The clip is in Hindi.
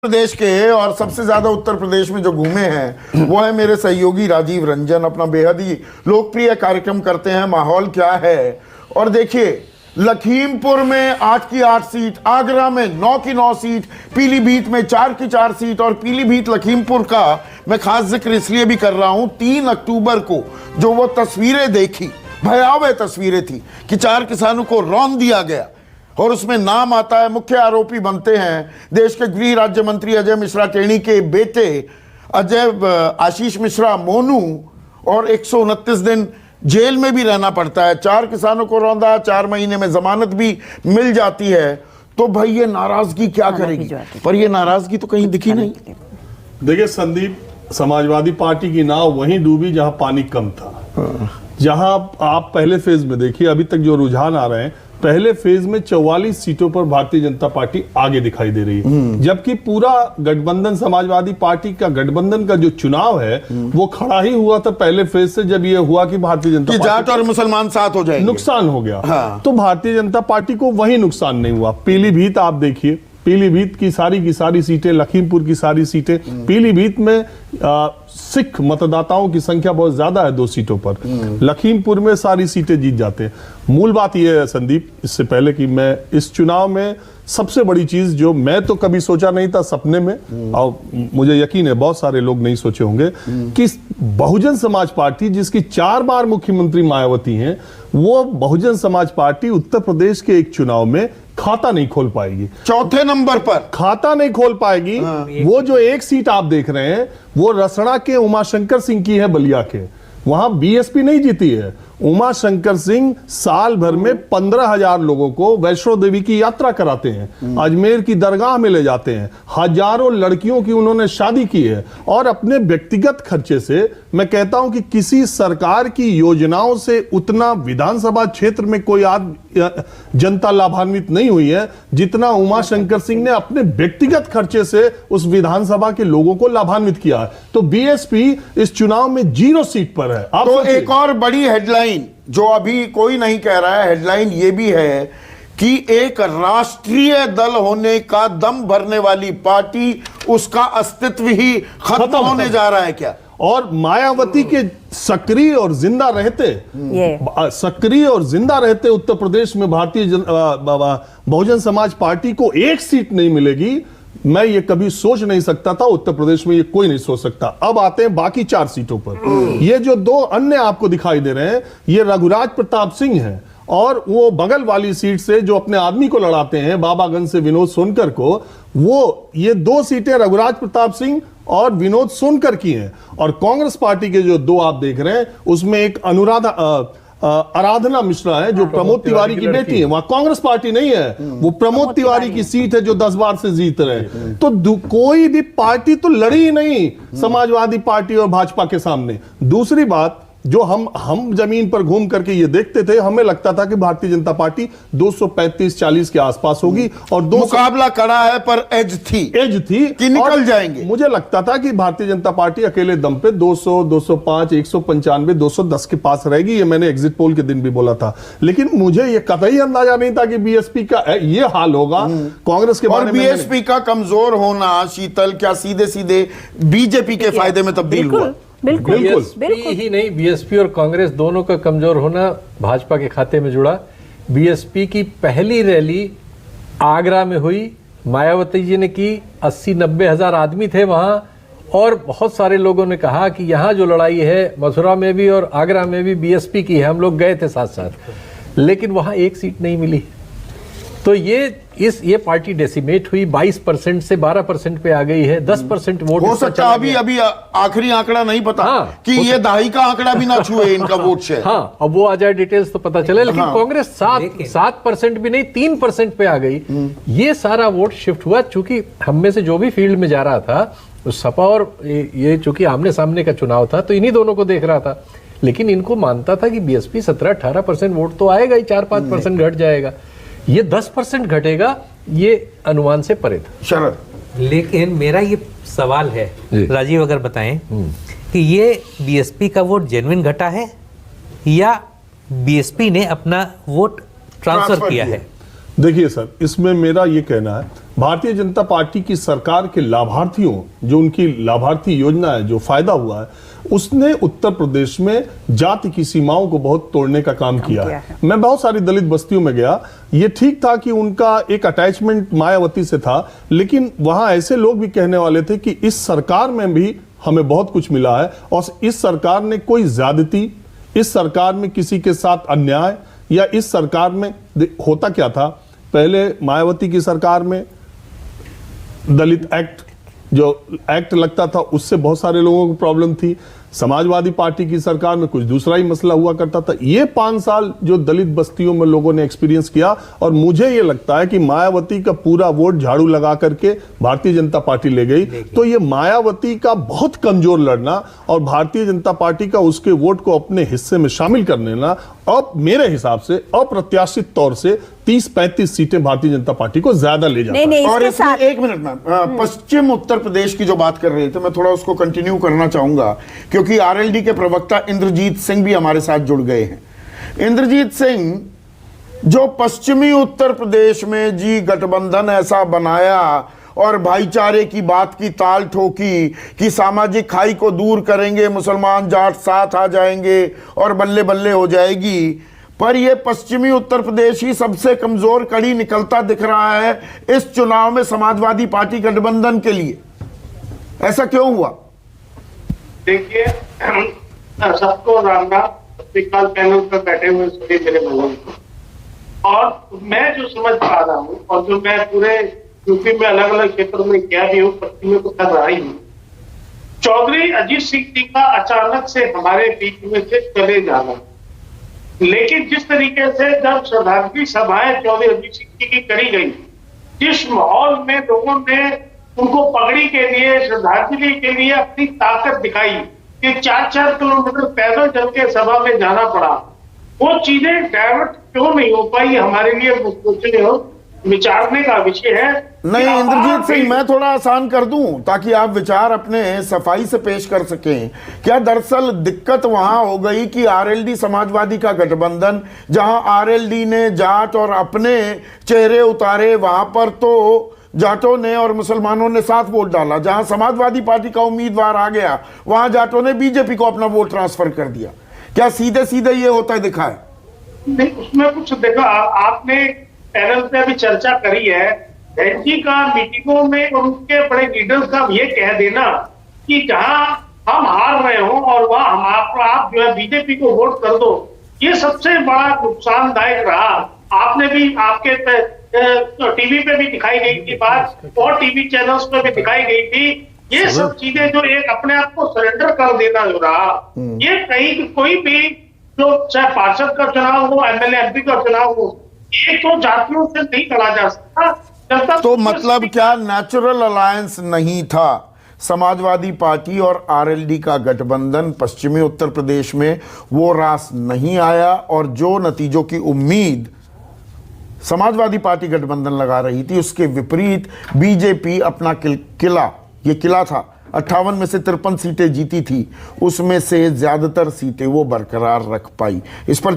प्रदेश के और सबसे ज्यादा उत्तर प्रदेश में जो घूमे हैं वो है मेरे सहयोगी राजीव रंजन। अपना बेहद ही लोकप्रिय कार्यक्रम करते हैं माहौल क्या है। और देखिए, लखीमपुर में 8 की 8 सीट, आगरा में 9 की 9 सीट, पीलीभीत में 4 की 4 सीट। और पीलीभीत लखीमपुर का मैं खास जिक्र इसलिए भी कर रहा हूं, 3 अक्टूबर को जो वो तस्वीरें देखी, भयावह तस्वीरें थी कि 4 किसानों को रौंद दिया गया और उसमें नाम आता है, मुख्य आरोपी बनते हैं देश के गृह राज्य मंत्री अजय मिश्रा टेणी के बेटे आशीष मिश्रा मोनू, और 129 दिन जेल में भी रहना पड़ता है। 4 किसानों को रौंदा, 4 महीने में जमानत भी मिल जाती है। तो भाई ये नाराजगी क्या करेगी? पर ये नाराजगी तो कहीं दिखी नहीं। देखिए संदीप, समाजवादी पार्टी की नाव वहीं डूबी जहां पानी कम था। जहां आप पहले फेज में देखिए, अभी तक जो रुझान आ रहे हैं, पहले फेज में 44 सीटों पर भारतीय जनता पार्टी आगे दिखाई दे रही है, जबकि पूरा गठबंधन, समाजवादी पार्टी का गठबंधन का जो चुनाव है वो खड़ा ही हुआ था पहले फेज से, जब ये हुआ कि भारतीय जनता पार्टी जाट और मुसलमान साथ हो जाएंगे, नुकसान हो गया। हाँ। तो भारतीय जनता पार्टी को वही नुकसान नहीं हुआ। पीलीभीत आप देखिए, पीलीभीत की सारी सीटें, लखीमपुर की सारी सीटें, पीलीभीत में सिख मतदाताओं की संख्या बहुत ज्यादा है 2 सीटों पर, लखीमपुर में सारी सीटें जीत जाते हैं। मूल बात यह है संदीप, इससे पहले कि मैं इस चुनाव में सबसे बड़ी चीज जो मैं तो कभी सोचा नहीं था सपने में, और मुझे यकीन है बहुत सारे लोग नहीं सोचे होंगे, कि बहुजन समाज पार्टी जिसकी 4 बार मुख्यमंत्री मायावती हैं, वो बहुजन समाज पार्टी उत्तर प्रदेश के एक चुनाव में खाता नहीं खोल पाएगी। 4थे नंबर पर खाता नहीं खोल पाएगी। वो जो एक सीट आप देख रहे हैं वो रसड़ा के उमाशंकर सिंह की है, बलिया के। वहां बीएसपी नहीं जीती है। उमाशंकर सिंह साल भर में 15,000 लोगों को वैष्णो देवी की यात्रा कराते हैं, अजमेर की दरगाह में ले जाते हैं, हजारों लड़कियों की उन्होंने शादी की है, और अपने व्यक्तिगत खर्चे से, मैं कहता हूं कि किसी सरकार की योजनाओं से उतना विधानसभा क्षेत्र में कोई जनता लाभान्वित नहीं हुई है जितना उमाशंकर सिंह ने अपने व्यक्तिगत खर्चे से उस विधानसभा के लोगों को लाभान्वित किया है। तो बीएसपी इस चुनाव में 0 सीट पर है। तो एक और बड़ी हेडलाइन जो अभी कोई नहीं कह रहा है, हेडलाइन ये भी है कि एक राष्ट्रीय दल होने का दम भरने वाली पार्टी, उसका अस्तित्व ही खत्म होने जा रहा है क्या? और मायावती के सक्रिय और जिंदा रहते उत्तर प्रदेश में भारतीय बहुजन समाज पार्टी को 1 सीट नहीं मिलेगी, मैं ये कभी सोच नहीं सकता था। उत्तर प्रदेश में ये कोई नहीं सोच सकता। अब आते हैं बाकी 4 सीटों पर। ये जो 2 अन्य आपको दिखाई दे रहे हैं, ये रघुराज प्रताप सिंह हैं, और वो बगल वाली सीट से जो अपने आदमी को लड़ाते हैं, बाबागंज से विनोद सोनकर को, वो ये 2 सीटें रघुराज प्रताप सिंह और विनोद सोनकर की हैं। और कांग्रेस पार्टी के जो 2 आप देख रहे हैं, उसमें एक आराधना मिश्रा है जो प्रमोद तिवारी की बेटी है। वहां कांग्रेस पार्टी नहीं है, वो प्रमोद तिवारी की सीट है जो 10 बार से जीत रहे हैं। तो कोई भी पार्टी तो लड़ी ही नहीं समाजवादी पार्टी और भाजपा के सामने। दूसरी बात, जो हम जमीन पर घूम करके ये देखते थे, हमें लगता था कि भारतीय जनता पार्टी 235-40 के आसपास होगी, और मुकाबला कड़ा है, पर एज थी कि निकल जाएंगे। मुझे लगता था कि भारतीय जनता पार्टी अकेले दम पे 200, 205, 195, 210 के पास रहेगी। ये मैंने एग्जिट पोल के दिन भी बोला था, लेकिन मुझे ये कतई अंदाजा नहीं था कि बीएसपी का ये हाल होगा। कांग्रेस के बारे में बीएसपी का कमजोर होना, शीतल, क्या सीधे सीधे बीजेपी के फायदे में तब्दील हुआ? बिल्कुल ही नहीं, बीएसपी और कांग्रेस दोनों का कमजोर होना भाजपा के खाते में जुड़ा। बीएसपी की पहली रैली आगरा में हुई, मायावती जी ने की, 80-90 हजार आदमी थे वहां, और बहुत सारे लोगों ने कहा कि यहाँ जो लड़ाई है मथुरा में भी और आगरा में भी बीएसपी की है। हम लोग गए थे साथ साथ, लेकिन वहां 1 सीट नहीं मिली। तो ये पार्टी डेसिमेट हुई, 22% से 12% पे आ गई है, 10% वोट हो सकता है। अभी आखिरी आंकड़ा नहीं पता, हाँ, कि ये दहाई का आंकड़ा भी ना छुए इनका वोट शेयर। हाँ, अब वो आ जाए डिटेल्स तो पता चले। लेकिन हाँ, कांग्रेस 7% भी नहीं, 3% पे आ गई। ये सारा वोट शिफ्ट हुआ, चूंकि हम में से जो भी फील्ड में जा रहा था, सपा और ये चूंकि आमने सामने का चुनाव था, तो इन्हीं दोनों को देख रहा था। लेकिन इनको मानता था कि बीएसपी 17-18% वोट तो आएगा ही, 4-5% घट जाएगा। ये 10% घटेगा, ये अनुमान से परे था। शरद, लेकिन मेरा ये सवाल है, राजीव अगर बताएं कि ये बीएसपी का वोट जेन्युइन घटा है या बीएसपी ने अपना वोट ट्रांसफर किया है? देखिए सर, इसमें मेरा ये कहना है, भारतीय जनता पार्टी की सरकार के लाभार्थियों, जो उनकी लाभार्थी योजना है, जो फायदा हुआ है, उसने उत्तर प्रदेश में जाति की सीमाओं को बहुत तोड़ने का काम किया है। मैं बहुत सारी दलित बस्तियों में गया। ये ठीक था कि उनका एक अटैचमेंट मायावती से था, लेकिन वहां ऐसे लोग भी कहने वाले थे कि इस सरकार में भी हमें बहुत कुछ मिला है और इस सरकार ने कोई ज्यादती, इस सरकार में किसी के साथ अन्याय, या इस सरकार में होता क्या था, पहले मायावती की सरकार में दलित एक्ट, जो एक्ट लगता था, उससे बहुत सारे लोगों को प्रॉब्लम थी। समाजवादी पार्टी की सरकार में कुछ दूसरा ही मसला हुआ करता था। ये 5 साल जो दलित बस्तियों में लोगों ने एक्सपीरियंस किया, और मुझे ये लगता है कि मायावती का पूरा वोट झाड़ू लगा करके भारतीय जनता पार्टी ले गई। तो ये मायावती का बहुत कमजोर लड़ना और भारतीय जनता पार्टी का उसके वोट को अपने हिस्से में शामिल कर लेना, अब मेरे हिसाब से अप्रत्याशित तौर से 30-35 सीटें भारतीय जनता पार्टी को ज्यादा ले जाता है। और इसमें एक मिनट में पश्चिम उत्तर प्रदेश की जो बात कर रहे थे, मैं थोड़ा उसको कंटिन्यू करना चाहूंगा, क्योंकि आरएलडी के प्रवक्ता इंद्रजीत सिंह भी हमारे साथ जुड़ गए हैं। इंद्रजीत सिंह, जो पश्चिमी उत्तर प्रदेश में जी गठबंधन ऐसा बनाया और भाईचारे की बात की ताल ठोकी कि सामाजिक खाई को दूर करेंगे, मुसलमान जाट साथ आ जाएंगे और बल्ले बल्ले हो जाएगी, पर यह पश्चिमी उत्तर प्रदेश ही सबसे कमजोर कड़ी निकलता दिख रहा है इस चुनाव में समाजवादी पार्टी गठबंधन के लिए। ऐसा क्यों हुआ? देखिए, सबको राम राम, पैनल पर बैठे हुए सभी मेरे भाइयों को, और मैं जो समझ पा रहा हूँ और जो मैं पूरे यूपी में अलग अलग क्षेत्रों में गया भी हूँ, पश्चिम में तो कर रहा ही हूँ, चौधरी अजीत सिंह जी का अचानक से हमारे बीच में से चले जाना, लेकिन जिस तरीके से जब श्रद्धांजलि सभाएं चौधरी अजीत सिंह जी की करी गई, जिस माहौल में लोगों ने उनको पगड़ी के लिए, श्रद्धांजलि के लिए अपनी ताकत दिखाई कि 4-4 किलोमीटर पैदल चल के सभा में जाना पड़ा, वो चीजें डायवर्ट क्यों नहीं हो पाई, हमारे लिए सोचने हो, विचारने का विषय है। नहीं इंद्रजीत सिंह, मैं थोड़ा आसान कर दूं ताकि आप विचार अपने सफाई से पेश कर सकें। क्या दरअसल दिक्कत वहां हो गई कि आरएलडी समाजवादी का गठबंधन, जहां आरएलडी ने जाट और अपने चेहरे उतारे, वहां पर तो जाटों ने और मुसलमानों ने साथ वोट डाला, जहां समाजवादी पार्टी का उम्मीदवार आ गया वहां जाटों ने बीजेपी को अपना वोट ट्रांसफर कर दिया। क्या सीधे सीधे ये होता दिखा है? नहीं, उसमें कुछ देखा, आपने पैनल पे अभी चर्चा करी है, एनजी का मीटिंगों में उनके बड़े लीडर्स का ये कह देना कि जहां हम हार रहे हो और वहां हम आप जो है बीजेपी को वोट कर दो, ये सबसे बड़ा नुकसानदायक रहा। आपने भी, आपके टीवी पे भी दिखाई गई थी बात और टीवी चैनल्स पे भी दिखाई गई थी। ये सब चीजें जो एक अपने आप को सरेंडर कर देना जो रहा, ये कहीं कोई भी जो चाहे पार्षद का चुनाव हो, एमएलए एमपी का चुनाव हो, ये तो जातियों से नहीं लड़ा जा सकता। तो मतलब क्या नेचुरल अलायंस नहीं था समाजवादी पार्टी और आरएलडी का गठबंधन पश्चिमी उत्तर प्रदेश में, वो रास नहीं आया, और जो नतीजों की उम्मीद समाजवादी पार्टी गठबंधन लगा रही थी उसके विपरीत बीजेपी अपना किला था, 58 में से 53 सीटें जीती थी, उसमें से ज्यादातर सीटें वो बरकरार रख पाई। इस पर